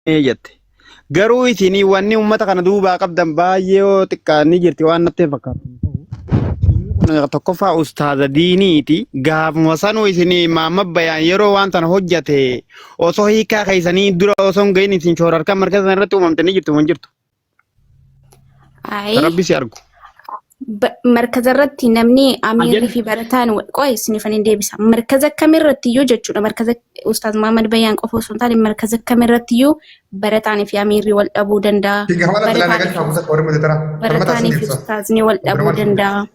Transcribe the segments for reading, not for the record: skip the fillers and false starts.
jette. Garuu isinii wanni uummata kana duubaa qabdan baay'ee yoo xiqqaanni jirti waan natti fakkaatu. Tokkoffaa ustaaza diiniiti. Gaafuma sanuu isinii Maamad Bayaan yeroo waan tana hojjate osoo hiikaa keessanii dura osoo hin gahin isin shoorarkaa markazaa irratti uumamtanii jirtu waan jirtu. Rabbi si argu. Markaza irratti namni amiirri fi barataan qoy isiniifan deebisa. Markaza kamirratti yoo jechuudha markaza ustaaz Maamad Bayaan qofa osoo hin taane markaza kamirratti yoo barataan fi amiirri wal dhabuu danda'a. Barataan fi ustaazni wal dhabuu danda'a.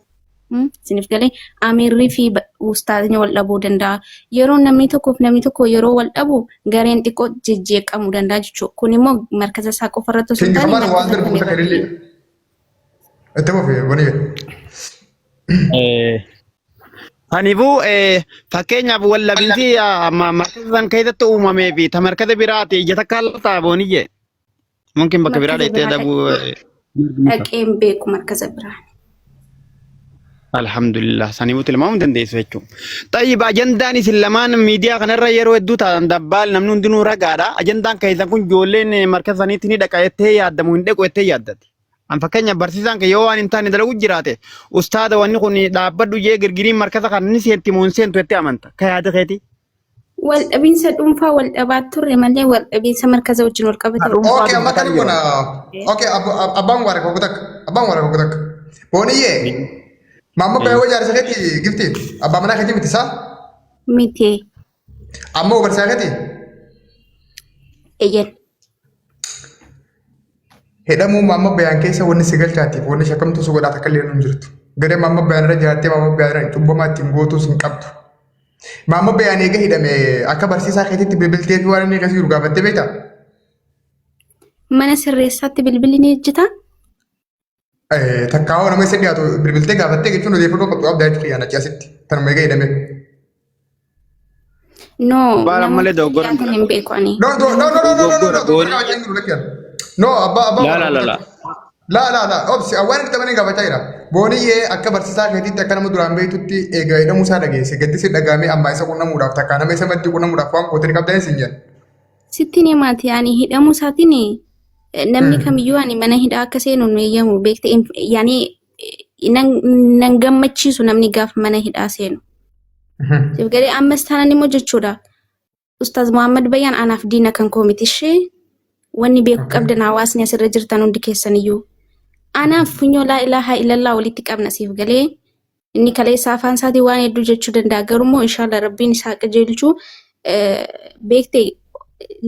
Sinif galee amiirri fi ustaazni wal dhabuu danda'a. Yeroo namni tokko yeroo wal dhabu gareen xiqqoo jijjeeqamuu danda'a jechuudha. Kun immoo markaza isaa qofa irratti osoo hin taane Hanifu fakkeenyaaf wallabinsi markazan keessatti uumamee fi ta markaza biraati ija takka taabooni jee mungkin bakka biraa dheettee dhabuu dhaqeen beeku markaza biraa. Alhamdulillah saniifu tilmaamuu dandeessu jechuudha. Tayyib ajandaan isin lamaan miidiyaa kanarra yeroo hedduu taatan dabbaal namni hundinuu ragaadha. Ajandaan keessan kun ijoolleen markazaniitti ni dhaqa jettee yaaddamu hin dhaqu jettee yaaddati. An fakkeenya barsiisaan ke yoo waan hin taane dalagu jiraate ustaada wanni kun dhaabbadhu jee girgiriin markaza kan ni seenti muun seentu jettee amanta ka yaada keeti. Wal dhabinsa dhuunfaa wal dhabaa turre malee wal dhabinsa markaza wajjin wal qabate. Okay amma kan kun okay abang wara ko tak boniyye mamma bayo jaarsa keeti gifti abba mana keeti miti sa miti amma barsa keeti ejen Hedamu Maamad Bayaan keessa wanni si galchaatiif wanni shakkamtu su godhaata kallee nu jirtu. Garee Maamad Bayaan irra jiraatee Maamad Bayaan irra cubbamaa ittiin gootuus hin qabdu. Maamad Bayaan eega hidhame akka barsiisaa keetiitti bilbiltee fi waan inni akkasii jiru gaafattee beektaa? Mana sirreessaatti bilbilli ni ejjitaa? Takkaawoo nama isa dhiyaatu bilbiltee gaafattee jechuun odeeffannoo qabdu qabdaa jechuudha yaana asitti tanuma eega hidhame. No. Baala malee dogoggora. Hin beeku ani. No, abba. La. Obsi, awwan itti tamani gaafachaa jira. Booniyyee akka barsiisaa keetiitti akka nama duraan beektutti eega hidhamuu isaa dhageesse. Gaddisi dhagaamee amma isa qunnamuudhaaf takkaa nama isa maddii qunnamuudhaaf waan qootanii qabdan isin jedhan. Sitti ni maati yaani hidhamuu isaatiin namni kamiyyuu ani mana hidhaa akka seenu nu eeyyamu beekte yaani nan gammachiisu namni gaafa mana hidhaa seenu. Garee ammas taanaan immoo jechuudha. Ustaaz Maamad Bayaan anaaf diina kan koomitishi. Wanni beeku qabdan hawaasni asirra jirtan hundi keessaniyyuu. Anaaf funyoo laa ilaaha illallah walitti qabna siif galee inni kaleessa afaan isaatii waan hedduu jechuu danda'a garuu inshallah rabbiin isaa qajeelchu beekte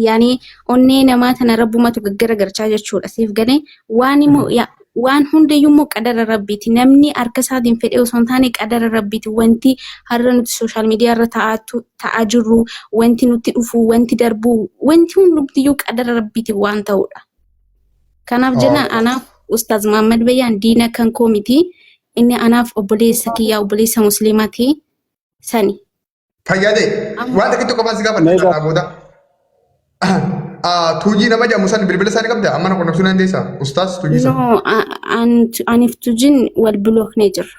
yaani onnee namaa tana rabbumatu gaggaragarchaa jechuudha siif galee waan hundayyuu immoo qadara rabbiiti namni harka isaatiin fedhee osoo hin taane qadara rabbiiti wanti har'a nuti sooshaal miidiyaa irra ta'aa jirru wanti nuti dhufu wanti darbu wanti hundiyyuu qadara rabbiiti waan ta'udha. Kanaaf jennaan anaaf ustaaz Maamad Bayaan diina kan koo miti inni anaaf obboleessa kiyyaa obboleessa musliimaati sani. Fayyadee waan takkitti qofaan si gaafanna booda. Tuujii nama jedhamu san bilbila isaanii qabda amma na qunnamsuu dandeessaa ustaas tuujii san. No aniif tuujiin wal bilooknee jirra.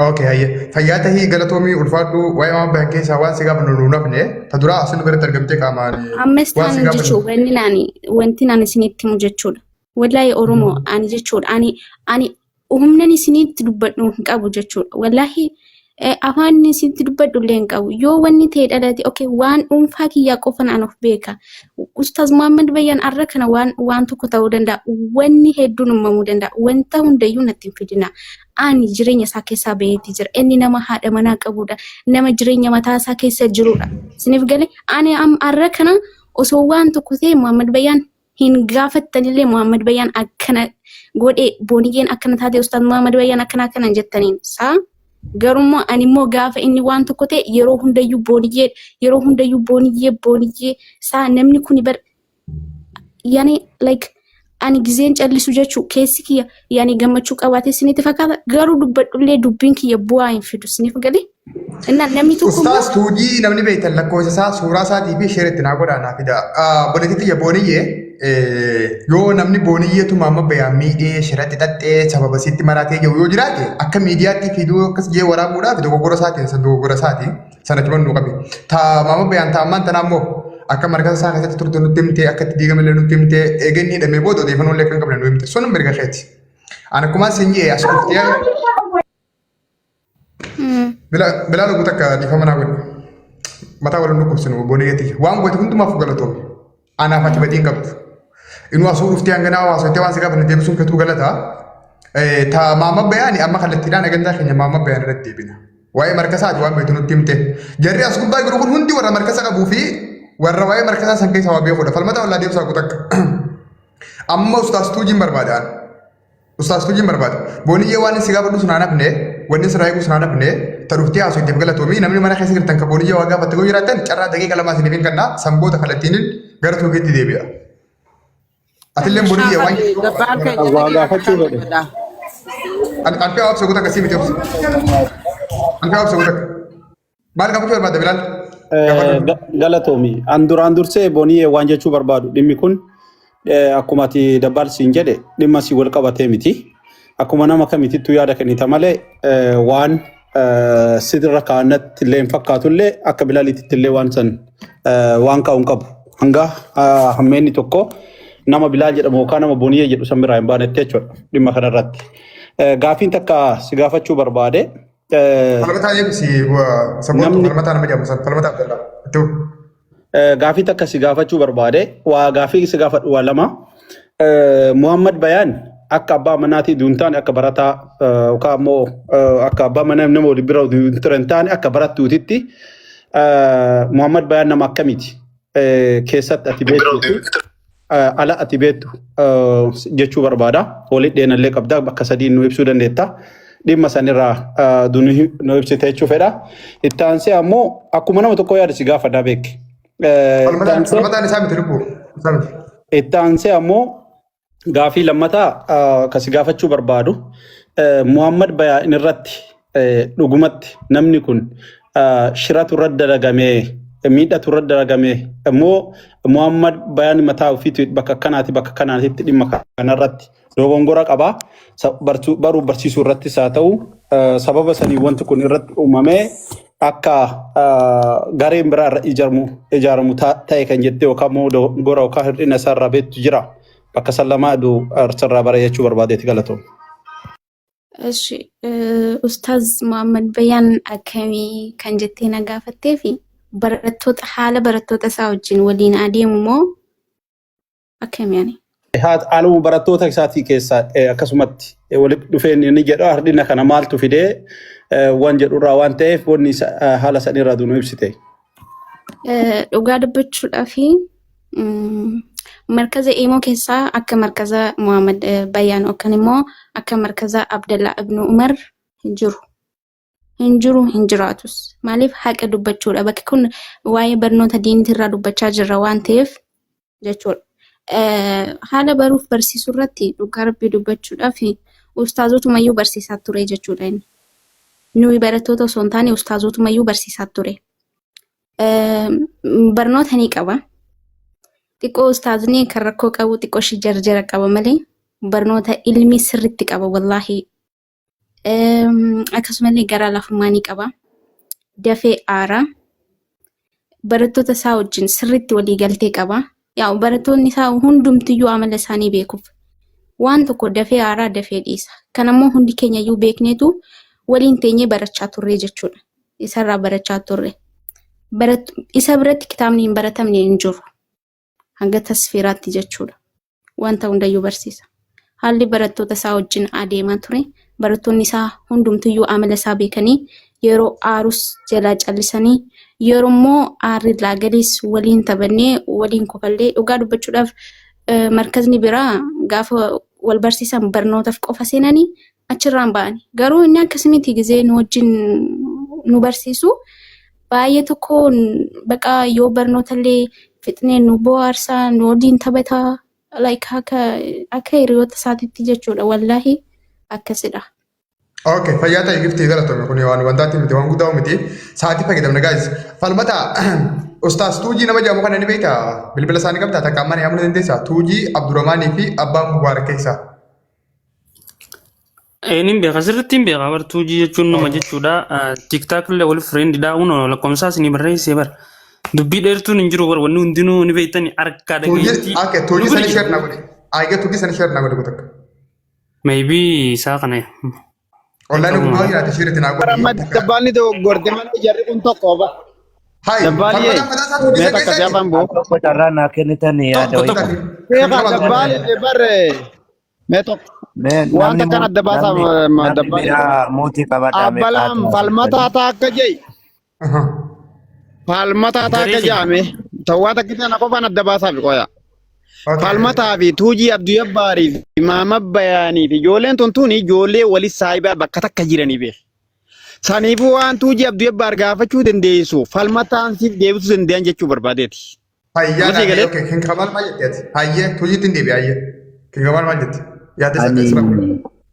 Okay hayye fayyaa tahii galatoomii ulfaadhu waa'ee Maamad Bayaan keessaa waan si gaafannu nu nafne ta duraa asin biratti argamtee qaamaan. Ammas taanu jechuudha wanti naan isinitti himu jechuudha. Wallahi Oromoo ani jechuudha ani humnan isinitti dubbadhu hin qabu jechuudha. Wallahi afaan isinitti dubbadhu illee hin qabu. Yoo wanni ta'e dhalate okay waan dhuunfaa kiyyaa qofan an of beeka. Ustaaz Maamad Bayaan arra kana waan tokko ta'uu danda'a. Wanni hedduun uumamuu danda'a. Wanta hundayyuu natti hin fidina. Ani jireenya isaa keessaa baheetii jira. Inni nama haadha manaa qabudha. Nama jireenya mataa isaa keessa jirudha. Isiniif galee ani arra kana osoo waan tokko ta'e Maamad Bayaan hin gaafattanillee Maamad Bayaan akkana godhee booniyyeen akkana taate ustaaz Maamad Bayaan akkana jettaniin saa garummoo ani immoo gaafa inni waan tokko ta'e yeroo hundayyuu booniyyee saa namni kuni bar yaani like ani gizeen callisu jechuu keessi kiyya yaani gammachuu qabaatee isinitti fakkaata garuu dubbadhullee dubbiin kiyya bu'aa hin fidu isiniif galee namni tokko ustaas tuujii namni beektan lakkoofsa isaa suuraa isaatii fi sheeritti naa godhaanaa fida boleetitti booniyyee yoo namni booniyyeetu Maamad Bayaan miidhee shiratti xaxxee sababa sitti maratee jiru yoo jiraate akka miidiyaatti fiduu akkas jee waraabuudhaaf dogoggora isaatiin sana himannuu qabi. Ta Maamad Bayaan taa'ammaan tanaa immoo akka markasa isaa keessatti turte nutti himtee akka itti diigamallee nutti himtee eeganni hidhamee booda odeeffannoo illee kan qabne nu himte sun mirga keeti. Ani akkuma isin jee as dhuftee bilaa lubuu takka dhiifama naa godhe mataa waliin dhukkubsinu booniyyeetti waan goote hundumaaf galatoome anaaf ati badii hin qabdu. Inuu asuu dhuftee hanganaa hawaasatti waan si gaafa deebisuun keetuu galataa. Ta maama bayaani amma kallattiidhaan agandaa keenya maama bayaan irratti deebina. Waa'ee markasaati waan beektu nutti himte. Jarri as gubbaa jiru kun hundi warra markasa qabuu fi warra waa'ee markasaa san keessa waa beekudha. Falmata wallaa deemsaa guutuu akka. Amma ustaas tuujiin barbaadaan. Ustaas tuujiin barbaada. Booniyyee waan si gaafadhu sun hafne wanni sirraa eeguu sun hafne ta dhuftee haasoo ittiin galatoomii namni mana keessa jirtan kan booniyyee waa gaafatte yoo jiraatan carraa daqiiqa lamaa isiniif hin kennaa sanboota kallattiin gara tuukiitti deebi'a. Atilleen booniyyee waan gaafachuu godhe. Alfee hawaasa guutuu akkasii miti obsa. Alfee hawaasa guutuu akka. Maal gaafachuu barbaadda Bilaal? Galatoomi. An duraan dursee booniyyee waan jechuu barbaadu dhimmi kun akkuma ati dabalsiin jedhe dhimma si wal qabatee miti. Akkuma nama kamitittuu yaada kennita malee waan sidirra kaa'annatti illee hin fakkaatullee akka Bilaalitti illee waan san waan kaa'uun qabu. Hanga hammeenni tokko nama Bilaal jedhamu yookaan nama booniyyee jedhu san biraa hin baanetti jechuudha dhimma kanarratti. Gaafiin takka si gaafachuu barbaade. Falmataa eegusi saboota falmataa nama jedhamu san falmataa Abdallaa. Gaafii takka si gaafachuu barbaade waa gaafii si gaafadhu waa lama. Muhammad Bayaan akka abbaa manaatii duuntaan akka barataa yookaan immoo akka abbaa manaa nama wali bira duuntaan taane akka barattuutitti Muhammad Bayaan nama akkamiiti keessatti ati beektu ala ati beektu jechuu barbaada. Walitti dheenallee qabda bakka sadii nu ibsuu dandeetta. Dhimma sanirraa nu ibsite jechuu fedha. Itti aansee ammoo akkuma nama tokko yaada si gaafadhaa beeke. Falmataan isaa miti lubbuu. Itti aansee ammoo gaafii lammataa kasi gaafachuu barbaadu Muhammad Bayaan irratti dhugumatti namni kun shiratu irra dalagamee miidhatu irra dalagamee immoo Muhammad Bayaan mataa ofiitu bakka kanaatitti dhimma kanarratti dogongora qabaa baruu barsiisuu irrattis haa ta'u sababa sanii wanti kun irratti uumamee akka gareen biraa irra ijaaramu ta'e kan jettee yookaan immoo dogongora yookaan hir'ina isaarraa beektu jira. Bakka sallamaa aduu arsarraa bara jechuu barbaadeeti galatoom. Eshi Ustaaz Muhammad Bayaan akkamii kan jettee na gaafattee fi haala barattoota isaa wajjin waliin adeemu moo akkamii ani? Haaluma barattoota isaatii keessaa akkasumatti walitti dhufeen inni jedhu hardina kana maaltu fidee waan jedhurraa waan ta'eef wanni haala sanirraa nu ibsite. Dhugaa dubbachuudhaaf markaza Imo keessaa akka markaza Muhammad Bayaan yookaan immoo akka markaza Abdallaa Ibn Umar hin jiraatus. Maaliif haqa dubbachuudha. Bakki kun waa'ee barnoota diinitirraa dubbachaa jirra waan ta'eef jechuudha. Haala baruuf barsiisuu irratti dhugaa rabbii dubbachuudhaaf ustaazotumayyuu barsiisaa ture jechuudha inni. Nuyi barattoota osoo hin taane ustaazotumayyuu barsiisaa ture. Barnoota ni qaba. Xiqqoo ustaazni kan rakkoo qabu xiqqoo shi jarjara qaba malee barnoota ilmi sirriitti qaba wallaahi. Akkasumallee garaa lafummaa ni qaba. Dafee aara. Barattoota isaa wajjin sirriitti walii galtee qaba. Yaa barattoonni isaa hundumtiyyuu amala isaanii beekuuf waan tokko dafee aaraa dafee dhiisa. Kanammoo hundi keenyayyuu beekneetu waliin teenyee barachaa turre jechuudha. Isarraa barachaa turre. Isa biratti kitaabni hin baratamne hin jiru. Hanga tasfiiraatti jechuudha. Wanta hundayyuu barsiisa. Haalli barattoota isaa wajjin adeemaa ture. Barattoonni isaa hundumtiyyuu amala isaa beekanii yeroo aarus jalaa callisanii yeroo immoo aarri laagalis waliin taphannee waliin kofallee dhugaa dubbachuudhaaf markazni biraa gaafa wal barsiisan barnootaaf qofa seenanii achirraan ba'anii. Garuu inni akkasumatti gizee nu wajjin nu barsiisu baay'ee tokko baqa yoo barnootallee fixnee nu bohaarsaa nu waliin taphataa akka hiriyoota isaatiitti jechuudha wallaahi akkasidha. Okay, fayyaa ta'e giftii galatoomi kun waan wantaatti miti waan guddaa miti sa'aatii fayyadamna gaazis falmata ustaas tuujii nama jedhamu kana ni beektaa bilbila isaanii qabdaa takka amma yaamuu dandeessaa tuujii Abdurrahmaanii fi abbaan Mubaarak keessaa. Nin beeka sirriitti hin beeka tuujii jechuun nama jechuudha tiktaak illee wal friend daa'uun lakkoomsaas ni barreessee bara Dubbii dheertuun hin jiru bara wanni hundinuu ni beektani harkaa dhageetti. Tuuji sana share na godhe. Aayga tuuji sana share na godhe kutakka. Maybe isaa kana. Online gubbaa jiraate share itti na godhe. Amma dabbaalli gorde malee jarri kun tokko ba. Hai. Dabbaalli mee takka siyaafan boo. Tokko carraa naa kennitan yaada wayii. Seeqa dabbaalli barre mee tokko. Wanta kan adda baasaa dabbaalli. Mootii qabadhaa. Abbalaan falmataa taakka jee. Falmataa taakka jaame. Tawwaa takkisee na qofaan adda baasaa fi qoya. Falmataa fi tuujii abduu yabbaarii fi maama bayaanii fi ijoolleen tuntuun ijoollee walis saayibaa bakka takka jiranii beeku. Saniifuu waan tuujii abduu yabbaar gaafachuu dandeessu falmataan siif deebisuu danda'an jechuu barbaadeeti. Hayyee okay kin kamal maal jetteeti? Hayyee tuujii tin deebi hayyee. Kin kamal maal jetti? Yaadde Ani saddeet sira.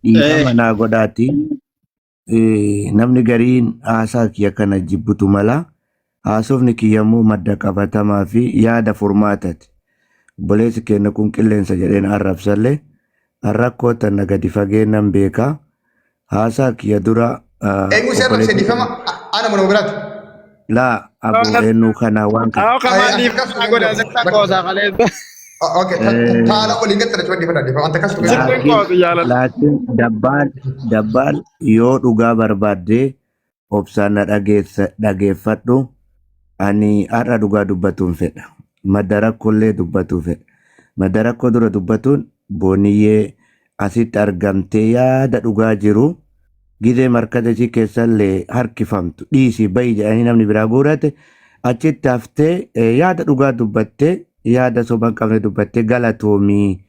dhiifama naa godhaati. Namni gariin haasaa kiyya kana jibbutu mala. Haasofni kiyyammoo madda qabatamaa fi yaada furmaatati. Obboleessi keenya kun qilleensa jedheen arrabsallee rakkoo tana gadi fageennan beekaa. Haasaa kiyya dura Eenyu si arrabse dhiifama ana mana biraati. laa aboo eenyu kana waan kana. Awo kamaaliif na godha sakka qoosaa kaleessa. Okay taala waliin gattara chuma dhiifama dhiifama anta kasu dhugaa. Laakiin dabbaal yoo dhugaa barbaaddee obsaan na dhageeffadhu ani har'a dhugaa dubbatuun fedha. Madda rakkoollee dubbatuun fedha. Madda rakkoo dura dubbatuun booniyyee asitti argamtee yaada dhugaa jiru gidee markata ishii keessallee harkifamtu dhiisii bayi jedhanii namni biraa guurate achitti haftee yaada dhugaa dubbattee yaada soba hin qabne dubbattee galatoomii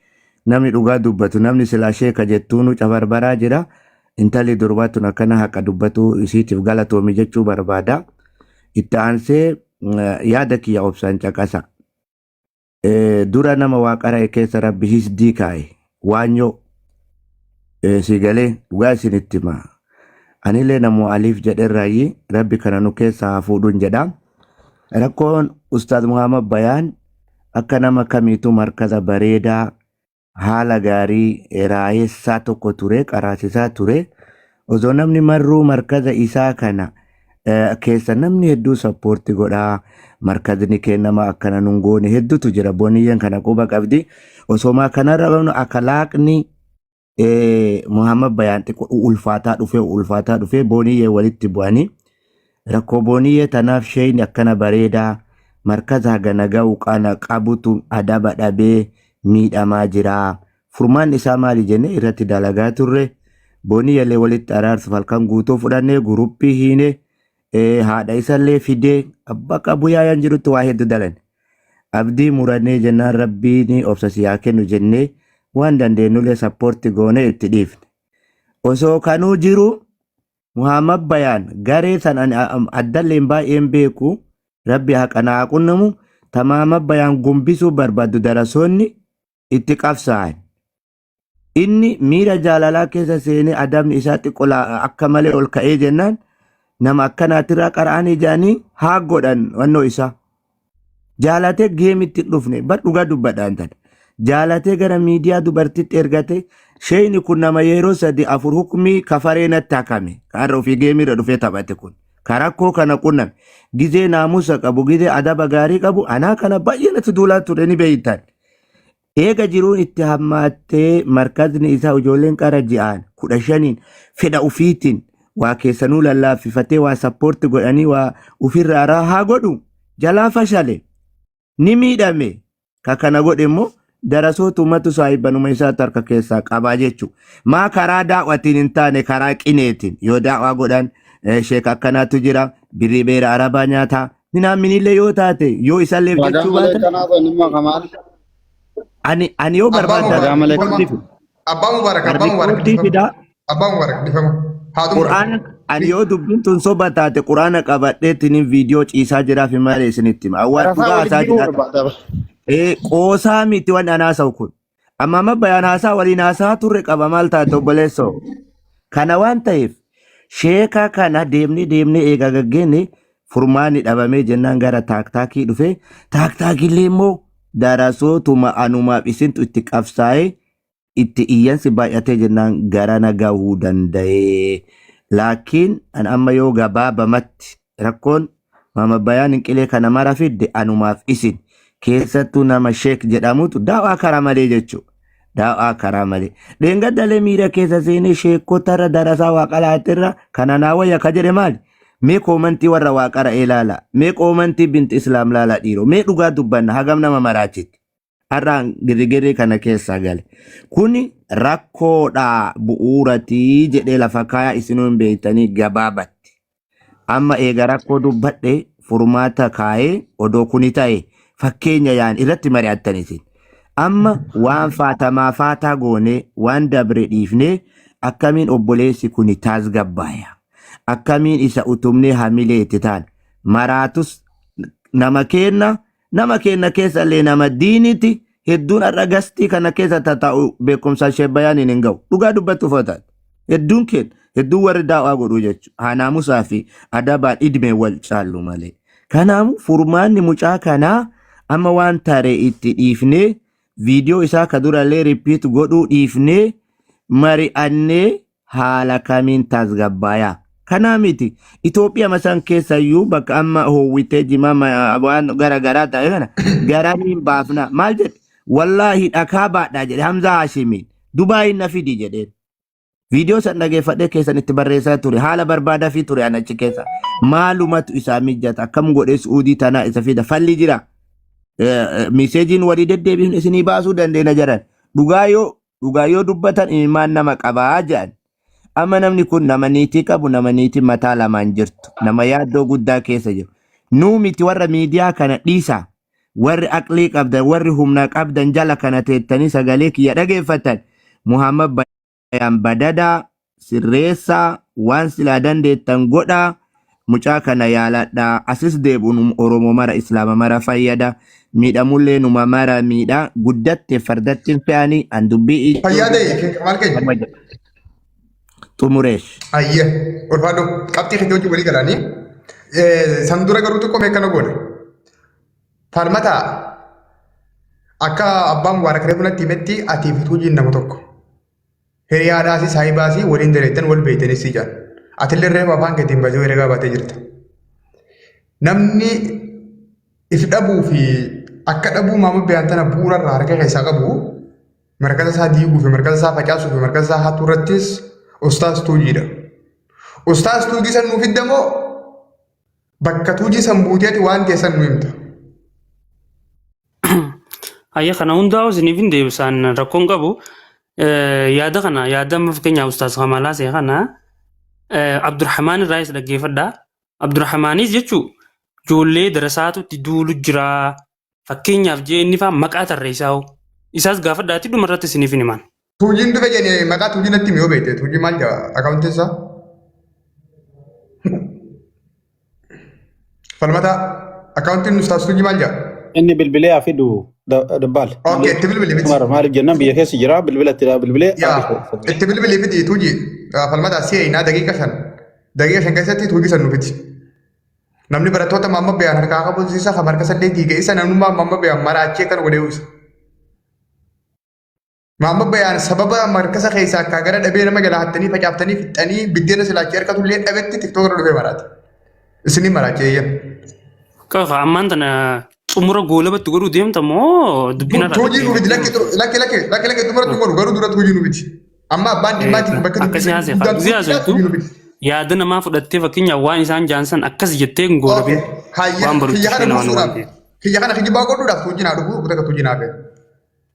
namni dhugaa dubbatu namni silaa sheeka jettuunu cabarbaraa jira intalli durbaatun akkana haqa dubbatu isiitiif galatoomii jechuu barbaada itti aansee yaada kiyya obsaan caqasa dura nama waaqara'e keessa rabbi hisdii kaa'e waanyoo sigalee dhugaa isinitti himaa anillee namoo aliif jedherraayi rabbi kana nu keessaa hafuudhuun jedha rakkoon ustaad Muhammad Bayaan akka nama kamiitu markaza bareedaa haala gaarii raayessaa tokko ture qaraasisaa ture osoo namni marruu markaza isaa kana keessa namni hedduu sappoorti godhaa markazni kennama akkana nun goone hedduutu jira booniyyan kana quba qabdi osoomaa kanarra akalaaqni Muhammad Bayaan xiqqoo ulfaataa dhufee booniyyee walitti bu'anii rakkoo booniyyee tanaaf shayni akkana bareedaa markaza hagana ga'u qana qabutu adaba dhabee miidhamaa jira furmaan isaa maali jenne irratti dalagaa turre booniyyee walitti araarsuuf halkan guutuu fudhannee guruppii hiine haadha isallee fidee abbaa qabu yaayaan jirutti waa hedduu dalan abdii murannee jennaan rabbiin obsa siyaa kennu jennee waan dandeenyullee sappoorti goone itti dhiifne osoo kanuu jiru Muhammad Bayaan garee san addalleen baay'een beeku rabbi haqanaa qunnamu Muhammad Bayaan gumbisuu barbaadu darasoonni itti qabsaa'an inni miira jaalalaa keessa seenee adabni isaa xiqqoo akka malee ol ka'ee jennaan nama akkanaatirraa qara'anii jedhanii haa godhan wannoo isaa jaalatee geemitti dhufne bar dhugaa dubbadhaan tana jaalatee gara miidiyaa dubartitti ergate sheyni kun nama yeroo 3-4 hukumii kafaree natti hakame kaarra ofii geemirra dhufee taphate kun karakkoo kana qunname gizee naamusa qabu gizee adaba gaarii qabu anaa kana baay'ee natti duulaa ture ni beeytan eega jiruun itti hammaattee markazni isaa ijoolleen qara ji'aan 15 fedha ufiitiin waa keessanuu lallaaffifatee waa sappoorti godhanii waa ufirraa haa godhu jalaa fashale ni miidhame kakana godhe immoo darasootu ummatu saahibanuma isaa tarka keessaa qabaa jechu maa karaa daawwatiin hin taane karaa qineetiin yoo daawwaa godhan sheek akkanaatu jira birrii beera arabaa nyaataa minaaminillee yoo taate yoo isallee jechuu baatan ani yoo barbaada Abbaa Mubaarak dhiifama. Quraana ani yoo dubbiin tun soba taate quraana qabadheetiin viidiyoo ciisaa jiraaf hin malee isinitti hima awwaa dhugaa haasaa jira qoosaa miti waan anaasawu kun amma Muhammad Bayaan haasaa waliin haasaa turre qaba maal taate obboleessoo kana waan ta'eef sheeka kana deemnee eega gaggeenne furmaanni dhabamee jennaan gara taaktaakii dhufe taaktaakillee immoo darasootuma anumaaf isintu itti qabsaa'ee itti iyyansi baay'atee jennaan gara nagahuu danda'ee laakiin an amma yoo gabaabamatti rakkoon Mama bayaan qilee kana mara fidde anumaaf isin keessattuu nama sheek jedhamutu daawaa karaa malee jechuudha. Daawaa karaa malee. Dheengaddalee miira keessa seenee sheekotarra darasaa waaqalaatirra kana naawayya ka jedhe maali? Mee koomantii warra waaqara ilaala. Mee koomantii binti islaam laala dhiiroo. Mee dhugaa dubbanna hagam nama maraachitti. Har'aan girigirri kana keessa gale. Kuni rakkoodha bu'uuratii jedhee lafa kaayaa isinuu hin beektanii gabaabatti. Amma eega rakkoo dubbadhe furmaata kaayee odoo kuni ta'e fakkeenya yaan irratti mari'attanisin. Amma waan faatamaa faataa goonee waan dabre dhiifnee akkamiin obboleessi kuni tasgabbaaya. Akkamiin isa utumnee hamilee itti taan maraatus nama kenna keessa illee nama diiniti hedduun har'a gastii kana keessa taa'u beekumsa ishee bayaaniin hin ga'u dhugaa dubbatu footaati hedduun warri daawaa godhuu jechuudha hanaamusaa fi adabaan idmee wal caallu malee kanaamu furmaanni mucaa kanaa amma waan taree itti dhiifnee viidiyoo isaa ka durallee ripiit godhuu dhiifnee mari'annee haala kamiin tasgabbaayaa. Kana miti Itoophiyaa masan keessayyuu bakka amma hoowwitee jimaa waan garagaraa ta'e kana garamiin baafna maal jedhe wallaahi dhakaa baadhaa jedhe Hamzaa Haashimiin Dubaayin na fidi jedheen viidiyoo san dhageeffadhee keessan itti barreessaa ture haala barbaadaa fi ture anachi keessa maalumatu isaa mijjata akkam godhee Suudii tanaa isa fida falli jira miseejiin walii deddeebiin isinii baasuu dandeenya jedhan dhugaa yoo dubbatan ilmaan nama qabaa jedhan. Amma namni kun nama niitii qabu nama niitii mataa lamaan jirtu nama yaaddoo guddaa keessa jiru nuu miti warra miidiyaa kana dhiisa warri aqlii qabdan warri humna qabdan jala kana teettanii sagalee kiyya dhageeffatan Muhammad Bayaan Badadaa sirreessaa waan silaa dandeettan godhaa mucaa kana yaaladhaa asis deebuun Oromoo mara Islaama mara fayyada miidhamullee numa mara miidhaa guddatte fardattiin fe'anii an dubbii Fayyadee maal keenya? Tumuresh. Ayye, ulfaadhu qabxii keessa hojii walii galanii san dura garuu tokko meeqana goone. Falmata akka abbaan waan akka reefuna timetti ati fi tuujiin nama tokko. Hiriyaadhaasi saayibaasi waliin dareettan wal beeytanis si jaan. Atillee reefa afaan keetiin baasee herregaa baatee jirta. Namni if dhabuu fi akka dhabuu maama biyaan tana bu'uura irraa harka keessaa qabu markata isaa diiguu fi markata isaa facaasuu fi markata isaa hattuu irrattis Ustaas Tuujiidha. Ustaas Tuujii san nuuf hiddamoo bakka Tuujii san buuteeti waan keessan nu himta. Ayya kana hundaa'u isiniif hin deebisaan rakkoon qabu yaada kana yaada fakkeenyaa Ustaas Kamalaa see kana Abdurrahmaan irraayis dhaggeeffadhaa. Abdurrahmaanis jechuun ijoollee darasaatu itti duulu jira fakkeenyaaf jee inni fa'aa maqaa tarreessaa isaas gaafadhaatti dhumarratti isiniif hin himan. Tuujiin dhufe jennee maqaa tuujii natti miyoo beekte tuujii maal jaa akaawuntii isaa? Falmata akaawuntiin ustaas tuujii maal jaa? Inni bilbilee hafidu dabbaal. Okay, itti bilbilee miti. Maaliif jennaan biyya keessa jira bilbila itti bilbilee. Itti bilbilee fidi tuujii falmata si'eenaa daqiiqa shan keessatti tuujii san nufiti. Namni barattoota mamma biyaan harkaa qabuusiisa kan harka saddeetii ga'isa namnummaa mamma biyaan maraachee kan godhee uwwisa. Mamma biyaan sababa markasa keessaa akka gara dhabee nama jalaa hattanii facaaftanii fixanii biddeena silaachee harka tullee dhabetti tiktookara dhufee maraate. Isinii maraachee iyyan. Kaka ammaan tana xumura goolabatti godhuu deemta moo dubbina irraa? Tuujii nufiti lakki xumuratti godhu garuu dura tuujii nufiti. Amma abbaan dhimmaatti bakka akkasii haasa'e yaada namaa fudhattee fakkeenyaaf waan isaan jaansan akkas jettee hin goolabin waan barutti nama waan ta'eef. Kiyya kana kijibaa godhuudhaaf tuujii naa dhufu kutaa tuujii naa fe'e.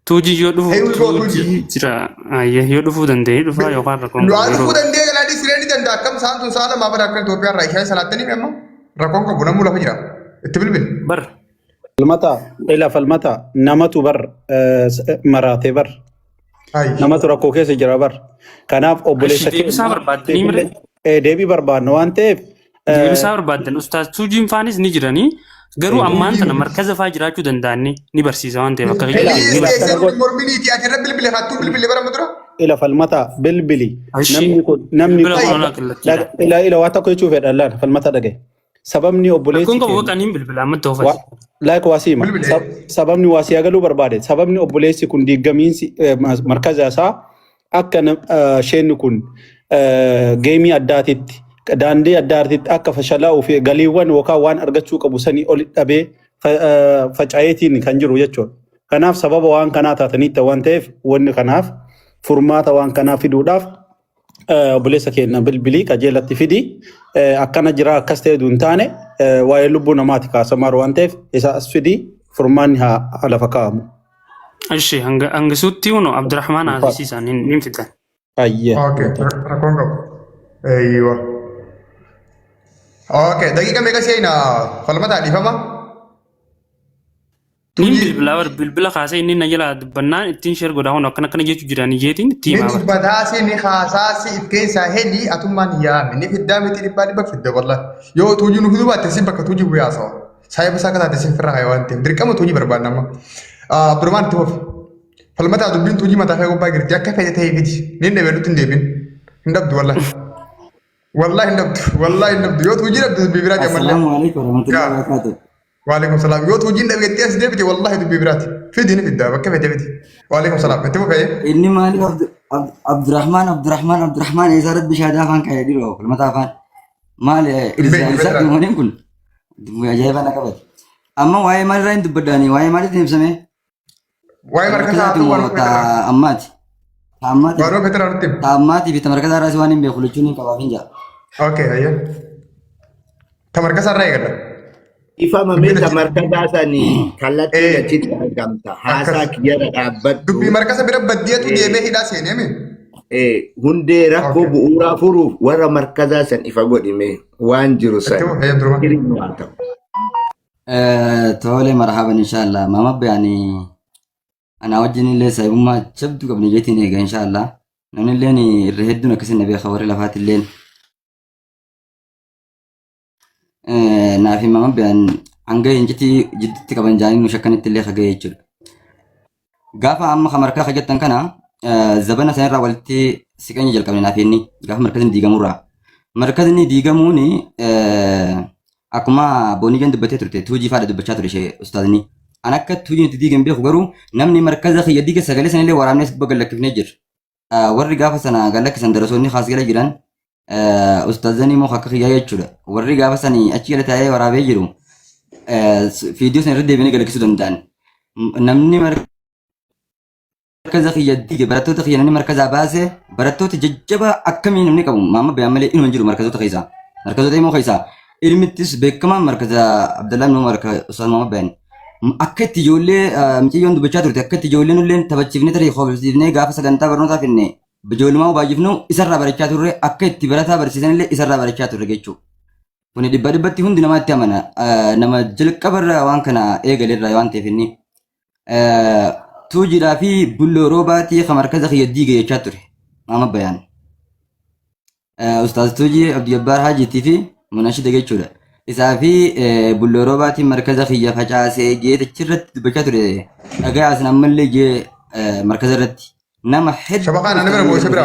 Tuujii yoo dhufu jira yoo dhufuu danda'e dhufaa yookaan rakkoon qabu. Yoo dhufuu danda'e galaadhi siree ni danda'a akkam isaan tun saala maafata akka Itoophiyaa irraa ishee salaattanii fi amma rakkoon qabu namuu lafa jira itti bilbil. Bar. Falmata namatu bar maraatee bar. Namatu rakkoo keessa jira bar. Kanaaf obboleessa deebisaa barbaaddanii mire. Deebii barbaadna waan ta'eef. Deebisaa barbaaddan ustaas tuujiin faanis ni jiranii. Garuu ammaan tana markaza fa'aa jiraachuu danda'anii ni barsiisa waan ta'eef akka ila falmata bilbili namni ila waa tokko jechuuf fedhallaan falmata dhagaye sababni obboleessi kun qabu qaniin bilbila amma ta'u laayik waasiima sababni waasii agaluu barbaade sababni obboleessi kun diigamiinsi markaza isaa akka sheenni kun geemii addaatitti daandii adda addaatti akka fashalaa'uu fi galiiwwan yookaan waan argachuu qabu sanii ol dhabee faca'eetiin kan jiru jechuudha. Kanaaf sababa waan kanaa taataniitti waan ta'eef wanni kanaaf furmaata waan kanaa fiduudhaaf obboleessa keenya bilbilii qajeelatti fidi akkana jira akkas ta'e duun taane waa'ee lubbuu namaati kaasamaa waan ta'eef isa as fidi furmaanni haa lafa kaa'amu. Ashi hanga suutti uno Abdurrahman Aziziisaan hin fitan. Ayya. Okay, rakkoon qabu. Eeyyiwa. Okay, daqiiqa meeqa seena falmataa dhiifama? Bilbila kaasee inni na jala dubbannaan ittiin sheer godhaa hunda akkana jechuu jiran ijeetiin ittiin himaa. Inni dubbataa ni haasaasi if keessaa heli atummaan yaame ni fiddaa miti dhibba fidda walla. Yoo tuujii nu fiduu baatte si bakka tuujii guyyaa sawa. Saayiba isaa kataate si firraa haa waan ta'eef dirqama tuujii barbaadnama. Abdurrahman itti hofi. Falmataa dubbiin tuujii mataa fee gubbaa girti akka fedhe ta'ee fidi. Ni hin dhabeelutti hin deebiin. Hin dhabdu walla. Wallaahi hin dhabdu. Wallaahi hin dhabdu. Yoo tuujii dhabdu dubbii biraa jammallee. Assalaamu alaikum warahmatullahi wabarakatuh. وعليكم السلام يوت وجين دبيتي اس دبيتي والله دبي براتي في دين في الدابه كيف دبيتي وعليكم السلام انت كيف إني مالي عبد الرحمن إذا رد بشهادة فان كايدي له في المطافان مالي إرزاق مهنين كل جايب أنا كبر أما واي مالي راين تبداني واي مالي تنفسمي واي مركز أماتي بارو بتر أرتب أماتي في تمركز راسواني بيخلجوني كبابين جا اوكي هيا تمركز الرأي كده Ifama mita markada sani kalatti achitti argamta. Haasaa kiyyara dhaabbadhu. dubbii markasa bira baddiyatu deemee hidhaa seenee mi Hundee rakkoo bu'uuraa furuuf warra markadaa san ifa godhime waan jiru san. Hiriin waan ta'u. تولي مرحبا إن شاء الله ما يعني أنا وجهني اللي سايبما شبدو قبل جيتني إن شاء الله نحن اللي الرهدنا كسر نبي خبر لفات الليل نافي ما بيان عنجي إنجتي جدتي كمان جاني مشكلة اللي خجي يجر قافا أما خمركا خجت تنكنا زبنا سنرا والتي سكاني جل كمان نافيني قافا مركز ديجا مرة مركز ديجا موني Akkuma boonii gan dubbatee turte tuujii faadha dubbachaa ture ishee ustaadni. An akka tuujiin itti diigan beeku garuu namni markaza kiyya diiga sagalee sanillee waraabnee galakkifnee jira. Warri gaafa sana galakkisan darasoonni haas gala jiran ustaadni immoo akka kiyyaa jechuudha. Warri gaafa sanii achi gala taa'ee waraabee jiru fiidiyoo sana irra deebiinee galakkisuu danda'an. Namni markaza kiyya diiga barattoota kiyya namni markazaa baasee barattoota jajjabaa akkamiin namni qabu maama bayaan malee inuma jiru markazoota keessaa. Markazoota immoo keessaa. Ilmittis beekamaan markaza Abdallah ibn Umar Ustaz Muhammad Bayan akka itti ijoollee miciyyoon dubbachaa turte akka itti ijoolleen illee taphachiifnee tarii qoobsiifnee gaafa sagantaa barnootaa finne ijoollumaa baay'ifnu isarraa barachaa turre akka itti barataa barsiisan illee isarraa barachaa turre jechuudha. Kuni dhibbatti hundi namaatti amana nama jalqabarraa waan kana eegaleerraa waan ta'eef inni tuujiidhaa fi bulloo roobaatii kan markaza kiyya diiga jechaa ture Muhammad Bayan. Ustaz Tuujii Abdi Jabbaar Haajiitii fi Munashida jechuudha. Isaa fi bulloo roobaatiin markaza kiyya facaasee jeetachirratti dubbachaa ture. Dhagaa asin ammallee jee markaza irratti nama hedduu. Shabaqaan ani bira booshe bira.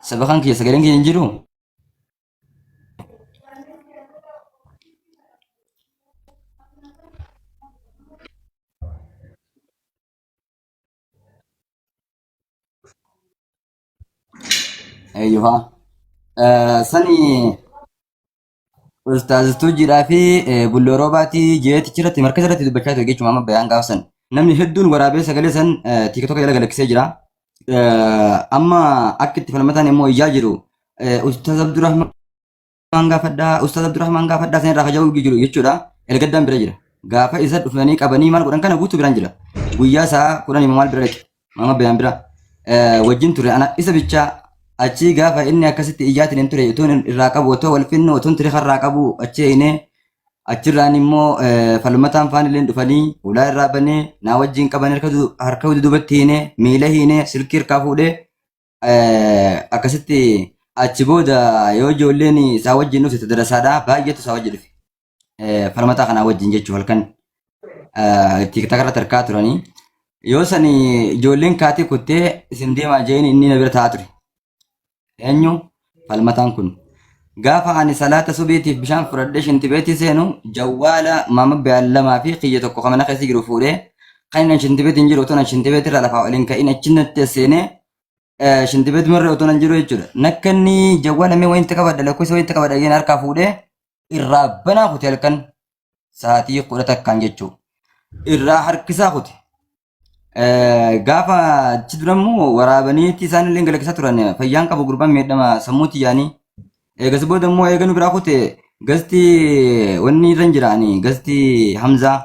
Shabaqaan kiyya sagaleen kiyya hin jiru. أيوها سني أستاذ توجي في بلوروباتي جيت تشرت مركز رتي دبشات وجيت ماما بيان قاسن نمني هدون ورابي سجلسن تيك توك يلا جالك سجرا أما أكيد في المثل مو يجاجرو أستاذ عبد الرحمن قافدا سن راح جاوب يجرو يجورا القدام برجرا قافا إذا فلاني كابني مال قران كان بوتو برانجرا ويا سا قران مال برك ماما بيان برا وجين تري أنا إذا بيتشا achi gaafa inni akkasitti ijaatiin hin ture utuun irraa qabu otoo wal finnu utuun ture harraa qabu achi inni achirraan immoo falmataan faan illee dhufanii ulaa irraa banee naa wajjin qaban harka dudubatti hiine miila hiine silkii hirkaa fuudhee akkasitti achi booda yoo ijoolleen isaa wajjin dhufte darasaadhaa baay'eetu isaa wajjin dhufe falmataa kanaa wajjin jechuu halkan tiiktakarra tarkaa turanii yoo san ijoolleen kaatii kuttee isin deemaa jeen inni na bira taa'aa ture. Eenyu falmataan kun gaafa ani salaata subiitiif bishaan fudhadhee shintibeetii seenu jawwaala maama bayaan lamaa fi qiyya tokko kamana keessa jiru fuudhee kan inni shintibeetiin jiru otoo shintibeetii irraa lafaa waliin ka'in achinatti seenee shintibeet marre otoo nan jiru jechuudha. Nakkanni jawwaan amee wayitti qabadha lakkoofsa wayitti qabadha geen harkaa fuudhee irraa banaa kute halkan sa'aatii 10 takkaan jechuudha. Irraa harkisaa kute. Gaafa achi durammoo waraabaniitti isaanillee galakkisaa turan fayyaan qabu gurbaan miidhama sammuutti yaanii. Eegas booda immoo eeganu biraa kute gasti wanni irra hin jiraanii gasti Hamzaa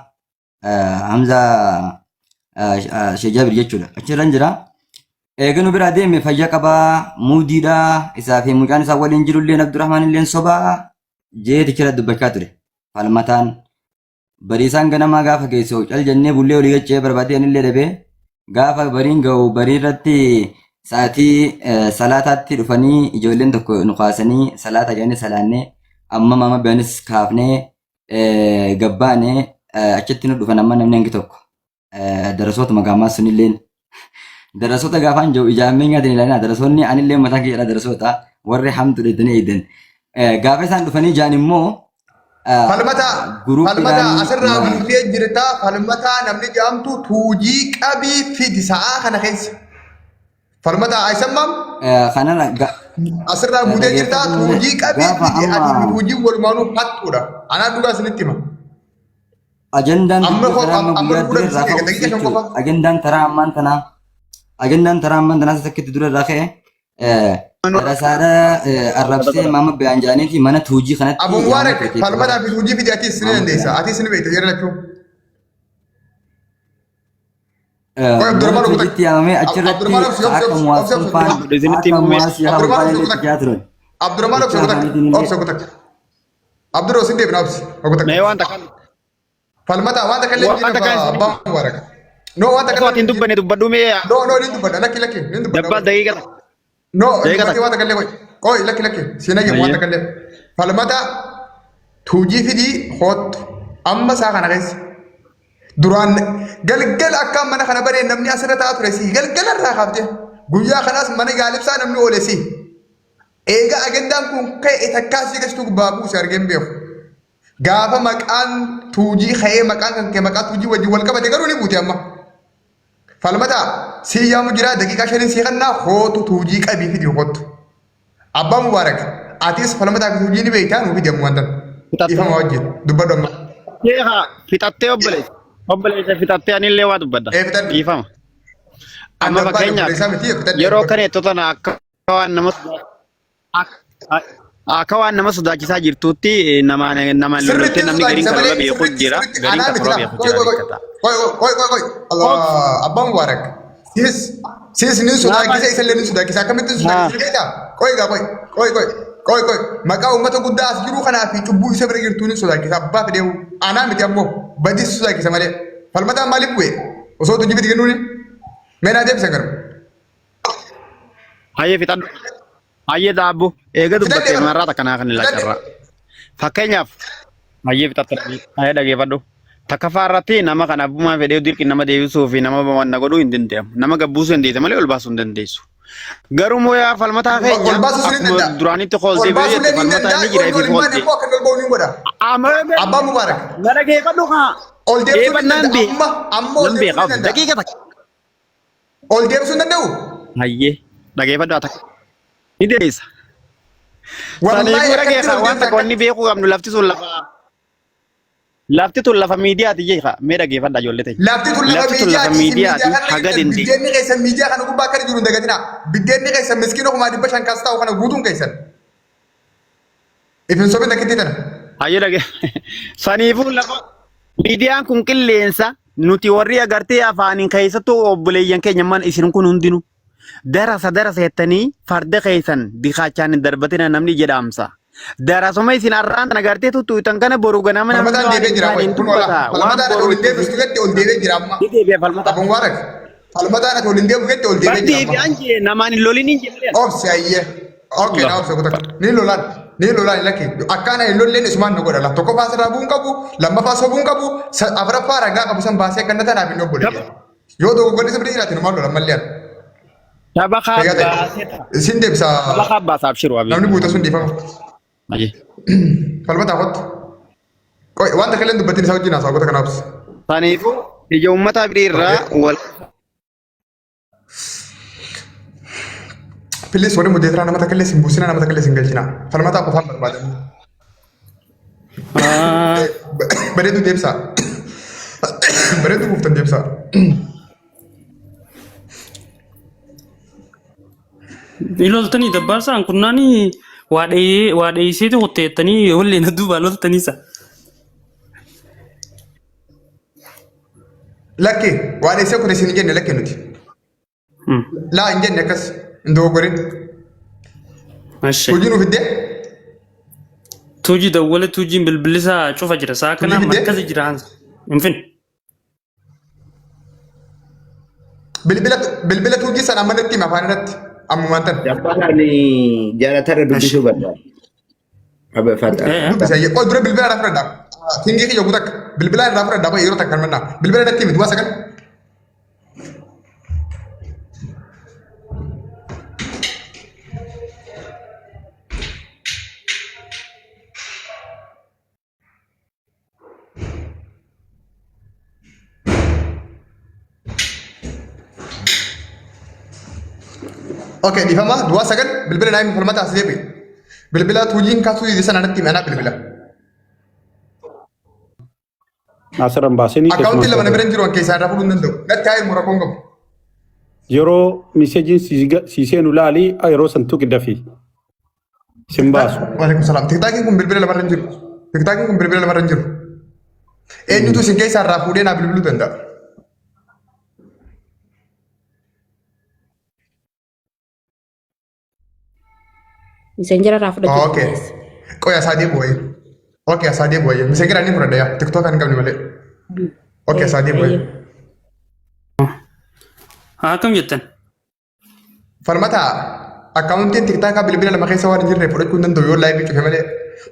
Sheejaabir jechuudha. Achi irra hin jira. Eeganu biraa deeme fayyaa qabaa muudiidhaa isaa fi mucaan isaa waliin jirullee Abdurrahmaan illee sobaa jeetichira dubbachaa ture. Falmataan bariisaan ganamaa gaafa geessoo cal jennee bullee olii gachee barbaadee anillee dhabee gaafa bariin ga'u barii irratti sa'aatii salaataatti dhufanii ijoolleen tokko nu kaasanii salaata jennee salaannee amma mama biyaanis kaafnee gabbaanee achitti nu dhufan amma namni hangi tokko darasoota magaamaa sunilleen darasoota gaafaan jiru ijaammee nyaatin ilaalina darasoonni anillee mataa keessa darasoota warri hamtu dheedanii eedan gaafa isaan dhufanii jaan immoo falmata asirraa guutee jirta falmata namni jaamtu tuujii qabii fidi sa'a kana keessa falmata aisammam kanana asirraa guutee jirta tuujii qabii fidi ati tuujii walumaanuu fattuudha anaa dhugaa isinitti hima ajendaan ajendaan taraa ammaan tanaa sakkitti dura irraa ka'e Rasaada arrabsee mama biyaan jaaniiti mana tuujii kanatti. Abuun waan akka falmataa fi tuujii fidi ati isin dandeessa ati isin beekta jira lachuu. Tuujiitti yaamamee achirratti akka muwaasuun faan akka muwaasii hawwaan illee ijaa turan. Abdurrahmaan obsa kutak. Abdurroo sin deebina obsi kutak. Mee waan takkan. Falmataa waan takkan illee abbaan mubaaraka. No waan takkan. Waan dubbanne dubbadhu mee. No ni dubbadha lakki ni dubbadha. Dabbaa daqiiqata. No, ini wata kalle koi laki sina je wata kalle falmata tuji fidi hot amma sa kana guys duran galgal akka mana kana bare namni asirata aturesi galgal ra khabte guyya khalas mana galib sa namni olesi ega agendan kun kai itakasi gastu babu sargen beef gafa maqan tuji khaye maqan kan ke maqan tuji waji wal kabade garuni buti amma falmata siyamu jira daqiiqa shanin si kanna hootu tuujii qabii fidi hootu abbaa mubaarak atis falmata tuujii ni beektaa nuufi deemu wantan ifama wajjin dubbadhu amma fixattee obboleessa fixattee anillee waa dubbadda ifama amma fakkeenyaaf yeroo kaneettota akka waan nama sodaachisaa jirtuutti nama lollottee namni gariin karoora beeku jira gariin karoora beeku jira koi Allah abbaa mubaarak sis ni sodaachisa isa illee ni sodaachisa akkamitti sodaachisa beektaa koi maqaa uummata guddaa as jiru kanaa fi cubbuu isa bira jirtuu ni sodaachisa abbaa fidee anaa miti ammoo badis sodaachisa malee falmataan maaliif bu'e osoo tuujii fidi kennuuni meenaa deebisa garu hayyee fixadhu hayyee daabbo eega dubbattee marraa takkanaa kan ilaalcharraa fakkeenyaaf hayyee fixatte hayyee dhageeffadhu takka faarratti nama kan abbummaa fedhee dirqi nama deebisuu fi nama wanna godhuu hin danda'amu nama gabbuusuu hin dandeessa malee ol baasuu hin dandeessu. Garuu moo yaa falmataa keenya akkuma duraanitti kooltee beekte falmataa inni jira fi kooltee. Abbaa mubaarak. Na dhageeffadhu haa. Ol deebisuu hin danda'u. Nan beekaaf daqiiqa takka. Ol deebisuu hin danda'u. Hayyee dhageeffadhu haa takka. Ni dandeessa. Saniifuu dhageessa waan takka wanni beekuu qabnu lafti sun lafa. Lafti tun lafa miidiyaati jecha mee dhageeffadha ijoollee ta'e. Lafti tun lafa miidiyaati haga dindi. Biddeenni keessan miidiyaa kana gubbaa akka jiru hin dagatina. Biddeenni keessan miskiina kumaa 500 kaas ta'u kana guutuun keessan. Ifin sobin akkitti tana. Hayyee dhagee. Saniifuu lafa miidiyaan kun qilleensa nuti warri agartee afaaniin keessattuu obboleeyyan keenya man isin kun hundinuu darasa jettanii farda keessan dikaachaan hin darbatina namni jedhaamsa. Darasuma isin arraan tan agartee tuttuutan kana boru ganama nama falmataan deebee jira falmataan ati waliin deebistu gatti ol deebee jira amma abun waarak falmataan ati waliin deebistu gatti ol deebee jira amma namaan hin lolin hin jedhe obsi ayyee okay na obsi kutak ni lolaan lakki akkaana hin lolleen isumaan nu godha tokko faasirraa bu'uun qabu lammaffaa sobuun qabu afuraffaa ragaa qabu san baasee akka natanaaf hin obbolee yoo dogoggolli sabri jiraate numaan lolan mallee tabakaa baaseta isin deebisa tabakaa baasaaf shiru abi namni buuta sun dhiifama. Aje. Falmata hot. Koi wanta kalian dubbatin isa wajjin haasawaa goota kanaafis. Saniifuu ija uummataa biraa wal Please warri mudeetraa nama takka illee sin buusina nama takka illee sin galchina. Falmataa qofaan barbaadamu. Bareedu deebsaa. Bareedu buuftan deebsaa. Iloltanii dabbaasaan kunnaanii waa dheeyseeti qotteettanii wallee na duubaa loltaniisa. Lakkee waa dheessee kun isin jenne lakkee nuti. Laa hin jenne akkas hin dogoggorin. Hojii nuuf iddee? Tuujii dawwala tuujiin bilbilisaa cufa jira saa kanaa markaza jira hin fin. Bilbila tuujii sana amma natti hima afaan irratti ammumaan tan. Dabbalaan jaalatarra dubbisuu barbaada. Dubbisa qoy dura bilbila irraa fudhadhaa. Kingii kiyya guutak bilbila irraa fudhadhaa qoy yeroo takka kan mannaa bilbila irratti himi duwwaa sagal. Oke, di fama dua second bilbila naik format asli bi. Bilbila tujuin kasus di sana nanti mana bilbila. Asirran baasanii Account illa mana beren jiru anke isa rafu dundu. Nanti air murah kongom. yeroo miseejiin siiseen ulaalii yeroo santuu qiddafi sin baasu. Waalaikumsalam. Tiktakin kun bilbila labaran jiru. Tiktakin kun bilbila labaran jiru. Eenyutu sin keessa irraa fuudhee naa bilbiluu danda'a. Messenger irraa fudhachuu Oke. Kok ya sadie boy. Oke ya sadie boy. Messenger ini pernah ya. TikTok kan kami balik. Oke ya sadie boy. Akkam jettan? Falmata accountin TikTok ka bilbila lama keessa waan jirre fudhachuu kun danda'u yoo live cufe malee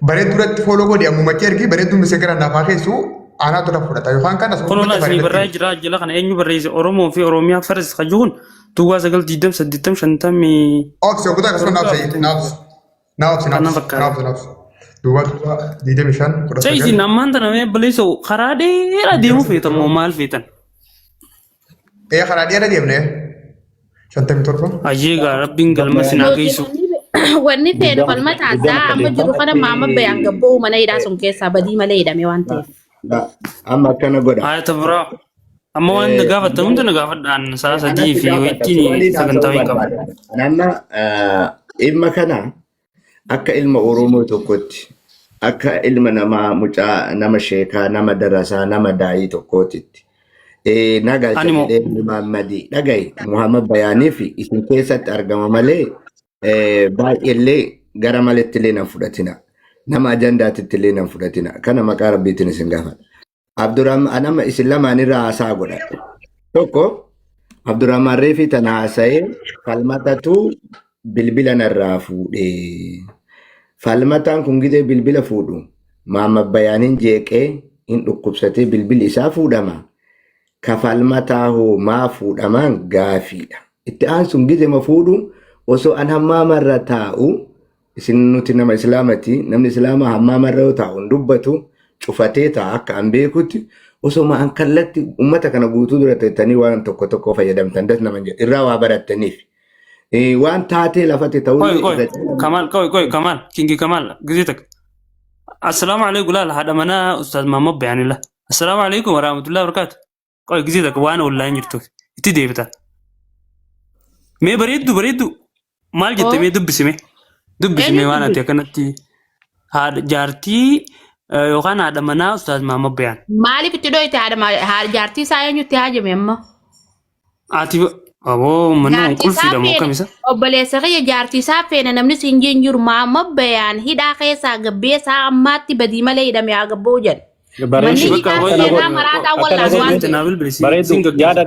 baree duratti follow godhi ammuma kee ergi baree duun Messenger naaf keessu ana tola fudhata yookaan kan asuma Konola si barraa jira jala kana eenyu barreesse Oromoo fi Oromiyaa faras qajuun duwwaa 980 Oksi okuta akkasuma naaf. Duwwaa 25 Sayisi nammaan tana mee baleessoo karaa dheeraa deemuu feetan moo maal feetan? Karaa dheeraa deemnee 57. Ayyeegaa rabbiin galma sinaa geessu. Wanni feenu falmata addaa amma jiru kana maama bayaan gabboo mana hidhaa sun keessaa badii malee hidhame waan ta'eef. Amma akkana godha. Ayata biraa. Amma waan na gaafatamu na gaafadhaan saa sadii fi wajjin sagantaa wayii qaba. Nama ilma kana akka ilma Oromoo tokkotti akka ilma nama mucaa nama sheekaa nama darasaa nama daa'ii tokkootitti. Nagalcha Muhammadi dhagaye Muhammad bayaanii fi isin keessatti argama malee baay'eellee gara maletti illee nan fudhatina. Nama ajandaatitti illee nan fudhatina. Kana maqaa rabbiitiin isin gaafadha. Abdurrahman nama isin lamaanirraa haasaa godhadha. Tokko Abdurrahman reefi tana haasa'ee falmatatu bilbila narraa fuudhee. Falmataan kun gidee bilbila fuudhu. Muhammad bayaaniin jeeqee hin dhukkubsatee bilbilli isaa fuudhama. Kafalmataa hoo maa fuudhaman gaafiidha. Itti aansun gidee ma fuudhu osoo an hammaamarra taa'u isin nuti nama islaamati namni islaamaa hammaamarra yoo taa'u hin dubbatu cufatee ta'a akka an beekutti osoo an kallatti ummata kana guutuu dura teettanii waan tokko tokko fayyadamtan das nama jedhu irraa waa barattaniif waan taatee lafate ta'uu Kamal kingi Kamal gizee takka. Assalaamu alaikum laal haadha manaa Ustaaz Maamad Bayaanillah. Assalaamu alaikum warahmatullahi wabarakatuh. Qoy gizee takka waan online jirtu itti deebita. Mee bareeddu maal jette mee dubbisime waan ati akkanatti haadha jaartii yookaan haadha manaa Ustaaz Maamad Bayaan. Maaliif itti dhoyite haadha jaartii isaa eenyutti haajame amma? Ati aboo manni qulfiidha moo kamisa? Obboleessa kiyya jaartii isaa feena namni siin jiru Maamad Bayaan hidhaa keessaa gabbeessaa ammaatti badii malee hidhame haa gabboo jedhe. Bareedu yaada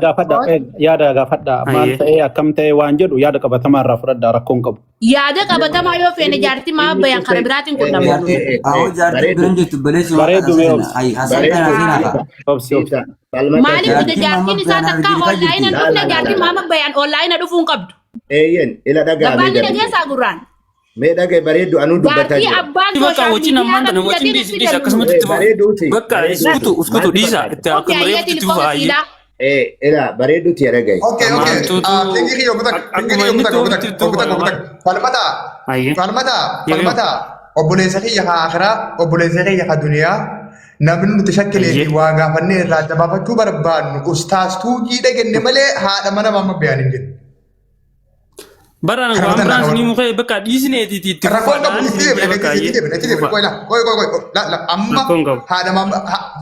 gaafadha maal ta'ee akkam ta'ee waan jedhu yaada qabatamaa irraa fudhadhaa rakkoon qabu. Yaada qabatamaa yoo feene jaartii Maamad Bayaan karaa biraatiin qunnamuu. Bareedu Maaliif jaartiin isaa takka onlaayina dhufne jaartii Maamad Bayaan onlaayina dhufuun qabdu. Eeyyen ila dhagaa Gabaanni dhageessaa gurraan. mee dhagaa bareedu anuu dubbataa Jaartii abbaan Bakka wajjin ammaan tana wajjin dhiisa akkasumatti itti fufa. Bakka uskutu dhiisa itti akka mareefu itti fufa. Ela bareedu ti ragai. Okay. Pingi kiyo kutak. Falmata. Obboleessa kiyya haa akhiraa, obboleessa kiyya haa duniyaa. Namni nuti shakkilee fi waa gaafannee irraa dabaafachuu barbaadnu ustaastuu jiidha kenne malee haadha mana mamma bayaan hin jennu. Baraan waan biraan ni muka bakka dhiisnee itti Rakkoon qabu itti deebiin. Amma haadha mamma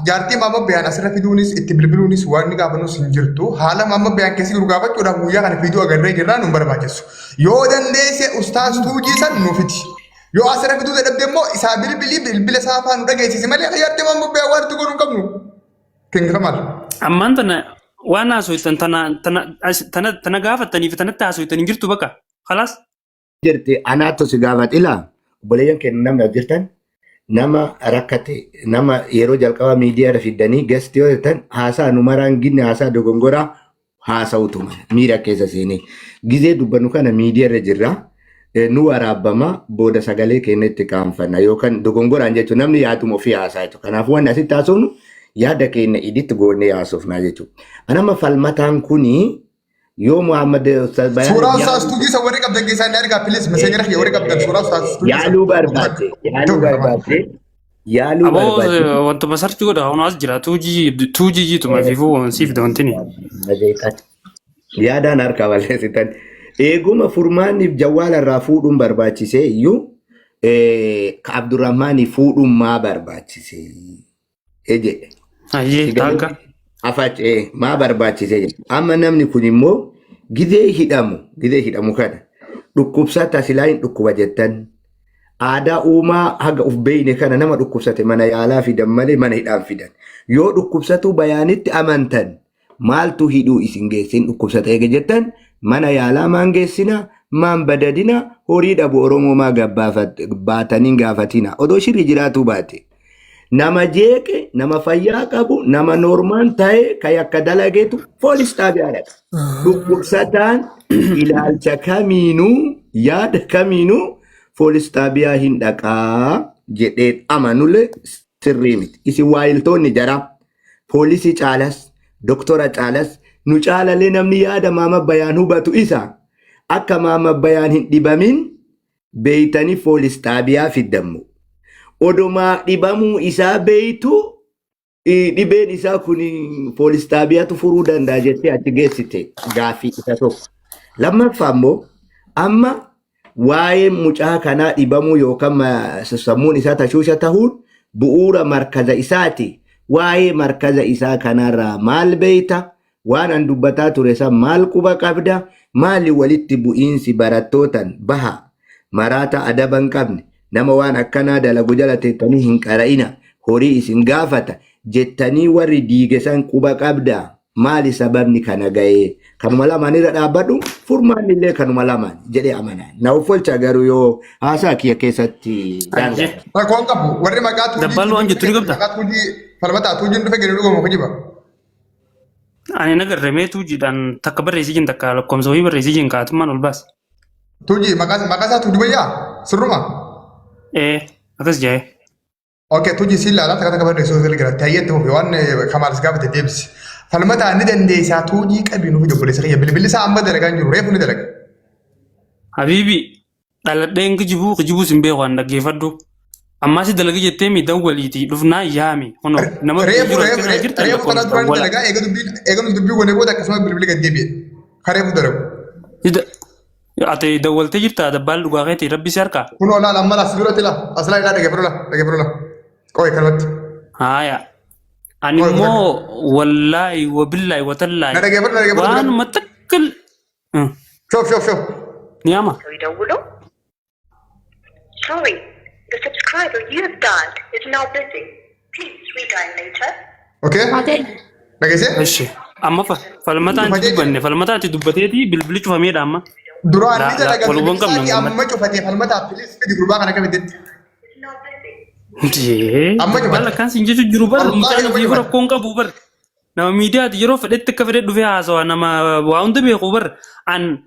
jaartii mamma bayaan asirra fiduunis itti bilbiluunis waan ni gaafannus hin jirtu. Haala mamma bayaan keessi jiru gaafachuudhaaf guyyaa kana fiduu agarree jirraa nu barbaachisu. Yoo dandeesse ustaastuu jiisan nuufiti. Yoo asirra fiduu dadhabde immoo isaa bilbila isaa afaan nu dhageessise malee jaartii mamma bayaan waan itti godhu hin qabnu. Kinga maal? Ammaan tana waan haasoftan tana gaafattanii fi tanatti haasoftan hin jirtu bakka. Khalas. Jirti anaatu si gaafadhila. Obboleeyyan keenya namni jirtan nama rakkate nama yeroo jalqaba miidiyaa fidanii gasti yoo ta'an haasaa numaraan ginne haasaa dogongoraa haasa'utuma miira keessa seenee gizee dubbannu kana miidiyaa irra jirra. Nu waraabama booda sagalee keenya itti qaanfanna yookaan dogongoraan jechuun namni yaaduma ofii haasaa jechuudha. Kanaafuu waan asitti haasofnu yaada keenya iditti goonee haasofnaa jechuudha. Anama falmataan kunii yoo Muhammad suuraa ustaastuu jiisa warri qabdan keessaa inni argaa pilis meseejera kiyya warri qabdan suuraa ustaastuu yaaluu barbaade. Wanta masarchuu godha hono as jira tuujii jiituma fiifuu siif dawantini. Yaadaan harka balleessitan. Eeguma furmaanniif jawwaala irraa fuudhuun barbaachisee iyyuu ka Abdurrahmaanii fuudhummaa barbaachisee jedhe. Ayyee taakka. Afacee maa barbaachisee jedhe. Amma namni kun immoo gizee hidhamu kana dhukkubsata silaa hin dhukkuba jettan aadaa uumaa haga uf beeyne kana nama dhukkubsate mana yaalaa fidan malee mana hidhaan fidan. Yoo dhukkubsatu bayaanitti amantan maaltu hidhuu isin geessin dhukkubsata eege jettan mana yaalaa maan geessina maan badadina horii dhabu Oromoo maa baataniin gaafatina odoo shirri jiraatuu baate. Nama jeeqe nama fayyaa qabu nama normaan ta'e kan akka dalageetu poolis xaabiyaa dhaqa. Dhukkubsataan ilaalcha kamiinuu yaada kamiinuu poolis xaabiyaa hin dhaqaa jedhee amanulle sirrii miti. Isin waayiltoonni jara poolisii caalas doktora caalas nu caalalee namni yaada maama bayaan hubatu isa akka maama bayaan hin dhibamin beeytanii poolis xaabiyaa fiddamu. Odomaa dhibamuu isaa beeytu dhibeen isaa kun poolis xaabiyaatu furuu danda'a jettee achi geessite gaaffii isa tokko. Lammaffaa immoo amma waa'ee mucaa kanaa dhibamuu yookaan sammuun isaa tashuusha ta'uun bu'uura markaza isaati. Waa'ee markaza isaa kanarraa maal beeyta? Waan an dubbataa ture san maal quba qabda? Maali walitti bu'iinsi barattootan baha maraata adaba hin qabne? Nama waan akkanaa dalagu jala teettanii hin qara'ina horii isin gaafata jettanii warri diigesan quba qabda maali sababni kana ga'ee kanuma lamaan irra dhaabbadhu furmaan illee kanuma lamaan jedhee amanaa na uffolcha garuu yoo haasaa kiyya keessatti daangaa. Rakkoon qabu warri maqaa tuujii dabbaluu waan jettu ni qabda. Maqaa tuujii falmataa tuujiin dhufe gadi dhugamu kujiba. Ani nagarremee tuujiidhaan takka barreessii jin takka lakkoomsa wayii barreessii jin kaatummaan ol baas. Tuujii maqaa isaa tuujii bayyaa sirruma. Akas jahe. Okay, tuji sila ala takata kabar reso sila gara tayyat mo fiwan kamal sgab te debs. Falmata ni dande sa tuji qabi nu fido polisi ya bil sa amba dalaga njiru refu ni dalaga. Habibi daladeen kijibu simbe wanda gefaddu. Amma si dalaga jette mi dawwaliti dufna yami hono nama refu kana duran dalaga ega dubbi wone boda kasma bil gaddebi. Kharefu dalaga. Ate dawwalte jirta dabbal dhugaaqeeti rabbi si harkaa. Kun oolaa lamman as birooti la aslaa ilaa dhagee biroo la. Qoy kanatti. Haya. Ani immoo wallaahi wabillaahi watallaahi. Dhagee biroo. Waan matakkal. Shoof. Niyama. Sorry, the subscriber you have dialed is now busy. Please redial later. Okay. Dhageesse? Eshi. Amma falmataan itti dubbanne falmataan itti dubbateeti bilbili cufameedha amma. Duraan ni dalaga bilbilisaatii amma cufatee falmataa filis fidi gurbaa kana qabitetti. Amma cufatee. Bala kan siin jechuun jiru bar mucaan ofii rakkoon qabu bar. Nama miidiyaati yeroo fedhetti akka fedhe dhufee haasawa nama waa hunda beeku bar an